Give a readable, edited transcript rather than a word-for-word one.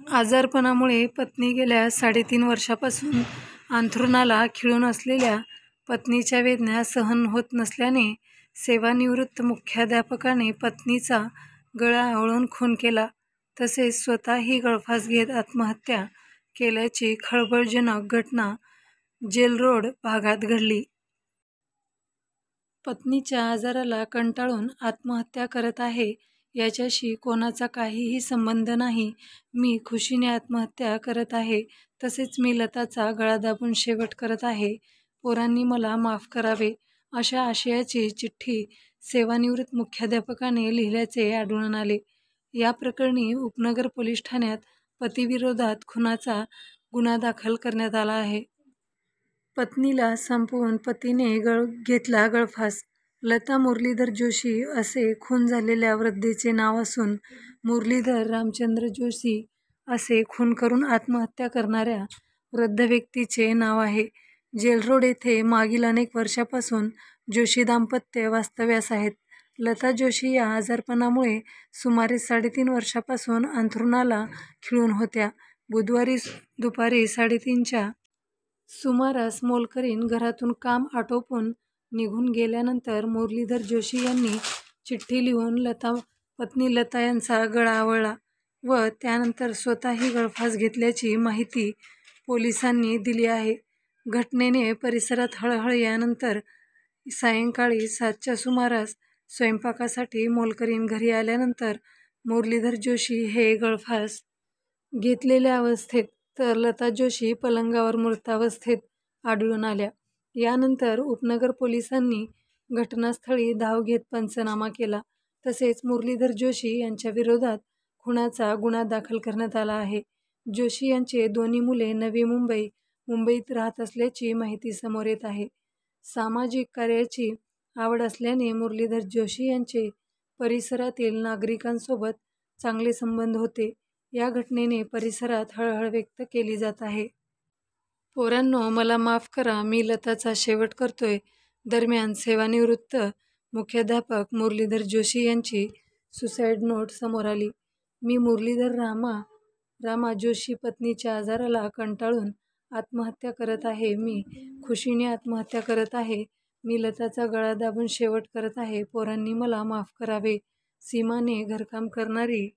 आजारपणामुळे पत्नी गेल्या 3.5 वर्षापासून अंथरुणाला खिळून असलेल्या पत्नीच्या वेदना सहन होत नसल्याने सेवानिवृत्त मुख्याध्यापकाने पत्नीचा गळा आवळून खून केला, तसेच स्वतःही गळफास घेत आत्महत्या केल्याची खळबळजनक घटना जेलरोड भागात घडली. पत्नीच्या आजाराला कंटाळून आत्महत्या करत आहे याच्याशी कोणाचा काहीही संबंध नाही. मी खुशीने आत्महत्या करत आहे. तसेच मी लताचा गळा दाबून शेवट करत आहे. पोरांनी मला माफ करावे, अशा आशयाची चिठ्ठी सेवानिवृत्त मुख्याध्यापकाने लिहिल्याचे आढळून आले. या प्रकरणी उपनगर पोलीस ठाण्यात पतीविरोधात खुनाचा गुन्हा दाखल करण्यात आला आहे. पत्नीला संपवून पतीने घेतला गळफास. लता मुरलीधर जोशी असे खून झालेल्या वृद्धेचे नाव असून मुरलीधर रामचंद्र जोशी असे खून करून आत्महत्या करणाऱ्या वृद्ध व्यक्तीचे नाव आहे. जेलरोड येथे मागील अनेक वर्षापासून जोशी दाम्पत्य वास्तव्यास आहेत. लता जोशी या आजारपणामुळे सुमारे 3.5 वर्षापासून अंथरुणाला खिळून होत्या. बुधवारी दुपारी 3:30च्या सुमारास मोलकरीण घरातून काम आटोपून निघून गेल्यानंतर मुरलीधर जोशी यांनी चिठ्ठी लिहून पत्नी लता यांचा गळा आवळला व त्यानंतर स्वतःही गळफास घेतल्याची माहिती पोलिसांनी दिली आहे. घटनेने परिसरात हळहळ यानंतर सायंकाळी 7च्या सुमारास स्वयंपाकासाठी मोलकरीण घरी आल्यानंतर मुरलीधर जोशी हे गळफास घेतलेल्या अवस्थेत तर लता जोशी पलंगावर मृतावस्थेत आढळून आल्या. यानंतर उपनगर पोलिसांनी घटनास्थळी धाव घेत पंचनामा केला. तसेच मुरलीधर जोशी यांच्या विरोधात खुनाचा गुन्हा दाखल करण्यात आला आहे. जोशी यांचे दोन्ही मुले नवी मुंबईत राहत असल्याची माहिती समोर येत आहे. सामाजिक कार्याची आवड असल्याने मुरलीधर जोशी यांचे परिसरातील नागरिकांसोबत चांगले संबंध होते. या घटनेने परिसरात हळहळ व्यक्त केली जात आहे. पोरांनो, मला माफ करा, मी लताचा शेवट करतोय. दरम्यान सेवानिवृत्त मुख्याध्यापक मुरलीधर जोशी यांची सुसाईड नोट समोर आली. मी मुरलीधर रामा जोशी पत्नीच्या आजाराला कंटाळून आत्महत्या करत आहे. मी खुशीने आत्महत्या करत आहे. मी लताचा गळा दाबून शेवट करत आहे. पोरांनी मला माफ करावे. सीमाने घरकाम करणारी